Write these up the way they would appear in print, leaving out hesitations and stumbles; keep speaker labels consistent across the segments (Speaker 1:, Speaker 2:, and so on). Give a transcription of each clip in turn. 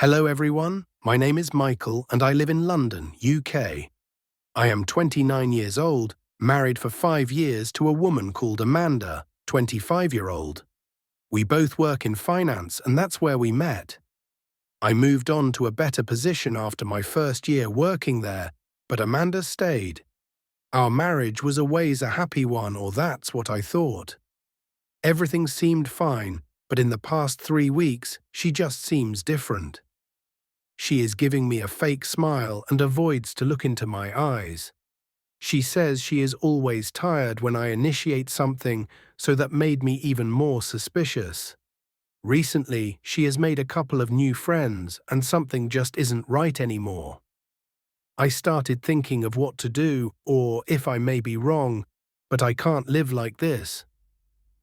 Speaker 1: Hello everyone, my name is Michael and I live in London, UK. I am 29 years old, married for 5 years to a woman called Amanda, 25-year-old. We both work in finance and that's where we met. I moved on to a better position after my first year working there, but Amanda stayed. Our marriage was always a happy one, or that's what I thought. Everything seemed fine, but in the past 3 weeks, she just seems different. She is giving me a fake smile and avoids to look into my eyes. She says she is always tired when I initiate something, so that made me even more suspicious. Recently, she has made a couple of new friends and something just isn't right anymore. I started thinking of what to do, or if I may be wrong, but I can't live like this.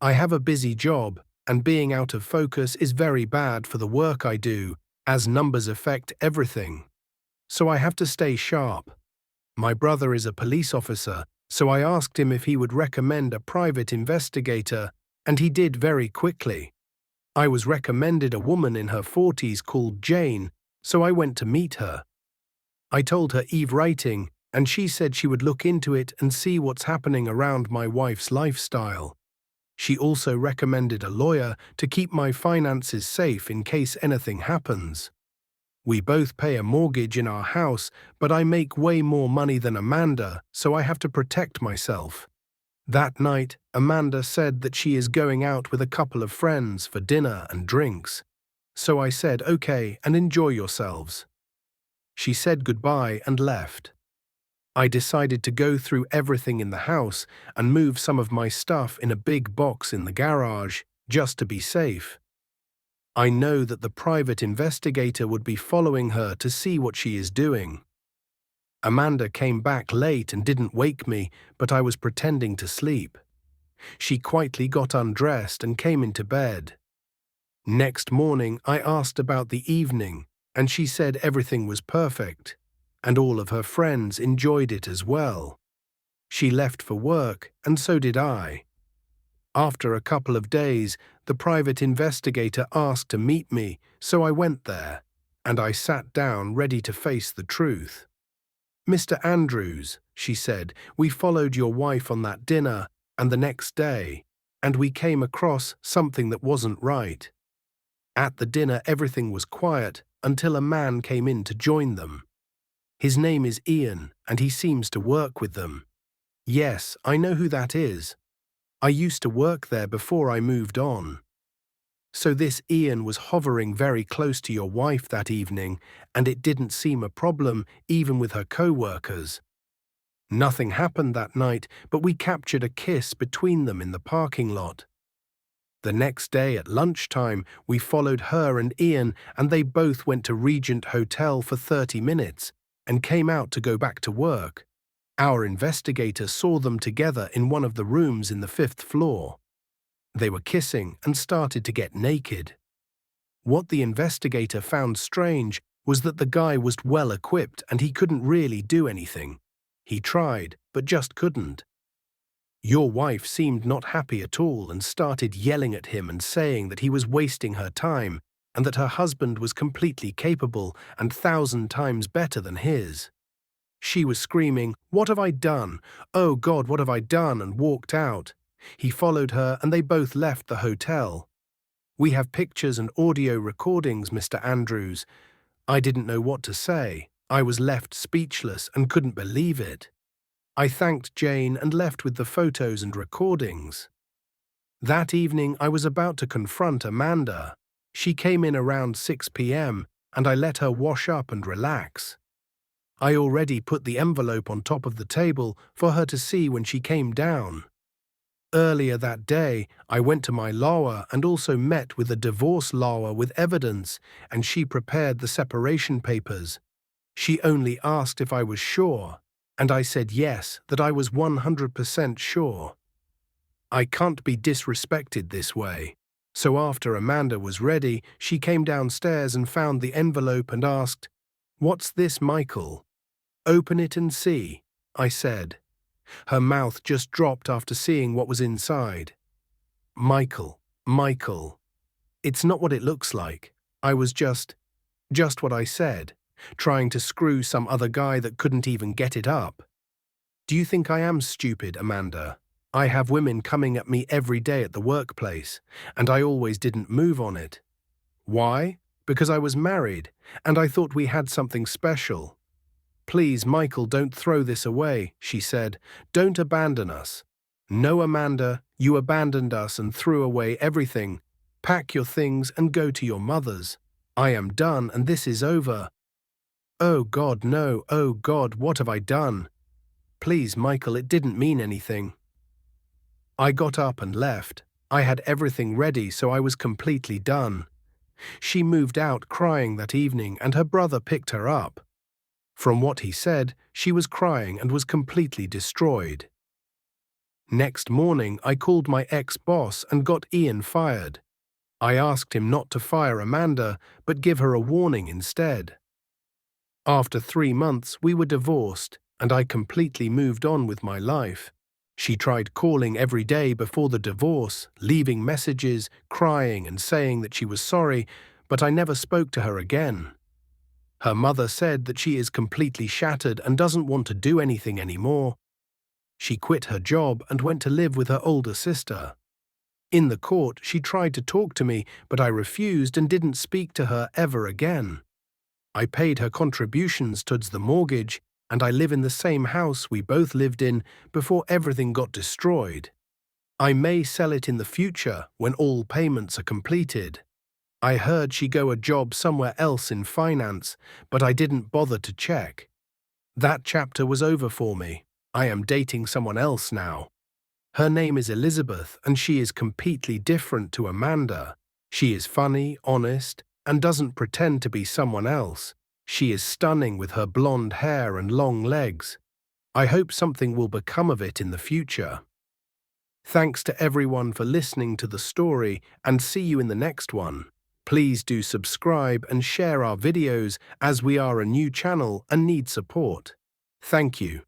Speaker 1: I have a busy job, and being out of focus is very bad for the work I do, as numbers affect everything. So I have to stay sharp. My brother is a police officer, so I asked him if he would recommend a private investigator, and he did very quickly. I was recommended a woman in her 40s called Jane, so I went to meet her. I told her Eve writing, and she said she would look into it and see what's happening around my wife's lifestyle. She also recommended a lawyer to keep my finances safe in case anything happens. We both pay a mortgage in our house, but I make way more money than Amanda, so I have to protect myself. That night, Amanda said that she is going out with a couple of friends for dinner and drinks. So I said, okay, and enjoy yourselves. She said goodbye and left. I decided to go through everything in the house and move some of my stuff in a big box in the garage, just to be safe. I know that the private investigator would be following her to see what she is doing. Amanda came back late and didn't wake me, but I was pretending to sleep. She quietly got undressed and came into bed. Next morning, I asked about the evening, and she said everything was perfect, and all of her friends enjoyed it as well. She left for work, and so did I. After a couple of days, the private investigator asked to meet me, so I went there, and I sat down ready to face the truth. Mr. Andrews, she said, we followed your wife on that dinner and the next day, and we came across something that wasn't right. At the dinner, everything was quiet until a man came in to join them. His name is Ian, and he seems to work with them. Yes, I know who that is. I used to work there before I moved on. So this Ian was hovering very close to your wife that evening, and it didn't seem a problem even with her co-workers. Nothing happened that night, but we captured a kiss between them in the parking lot. The next day at lunchtime, we followed her and Ian, and they both went to Regent Hotel for 30 minutes and came out to go back to work. Our investigator saw them together in one of the rooms in the 5th floor. They were kissing and started to get naked. What the investigator found strange was that the guy was well equipped and he couldn't really do anything. He tried, but just couldn't. Your wife seemed not happy at all and started yelling at him and saying that he was wasting her time and that her husband was completely capable and 1,000 times better than his. She was screaming, "What have I done? Oh God, what have I done?" and walked out. He followed her and they both left the hotel. We have pictures and audio recordings, Mr. Andrews. I didn't know what to say. I was left speechless and couldn't believe it. I thanked Jane and left with the photos and recordings. That evening I was about to confront Amanda. She came in around 6 p.m. and I let her wash up and relax. I already put the envelope on top of the table for her to see when she came down. Earlier that day, I went to my lawyer and also met with a divorce lawyer with evidence, and she prepared the separation papers. She only asked if I was sure, and I said yes, that I was 100% sure. I can't be disrespected this way. So after Amanda was ready, she came downstairs and found the envelope and asked, "What's this, Michael?" "Open it and see," I said. Her mouth just dropped after seeing what was inside. Michael, it's not what it looks like. I was just, Just what I said, trying to screw some other guy that couldn't even get it up. Do you think I am stupid, Amanda? I have women coming at me every day at the workplace, and I always didn't move on it. Why? Because I was married, and I thought we had something special. Please, Michael, don't throw this away, she said. Don't abandon us. No, Amanda, you abandoned us and threw away everything. Pack your things and go to your mother's. I am done and this is over. Oh God, no, oh God, what have I done? Please, Michael, it didn't mean anything. I got up and left. I had everything ready, so I was completely done. She moved out crying that evening and her brother picked her up. From what he said, she was crying and was completely destroyed. Next morning, I called my ex-boss and got Ian fired. I asked him not to fire Amanda, but give her a warning instead. After 3 months, we were divorced, and I completely moved on with my life. She tried calling every day before the divorce, leaving messages, crying and saying that she was sorry, but I never spoke to her again. Her mother said that she is completely shattered and doesn't want to do anything anymore. She quit her job and went to live with her older sister. In the court, she tried to talk to me, but I refused and didn't speak to her ever again. I paid her contributions towards the mortgage, and I live in the same house we both lived in before everything got destroyed. I may sell it in the future when all payments are completed. I heard she got a job somewhere else in finance, but I didn't bother to check. That chapter was over for me. I am dating someone else now. Her name is Elizabeth, and she is completely different to Amanda. She is funny, honest, and doesn't pretend to be someone else. She is stunning with her blonde hair and long legs. I hope something will become of it in the future. Thanks to everyone for listening to the story, and see you in the next one. Please do subscribe and share our videos as we are a new channel and need support. Thank you.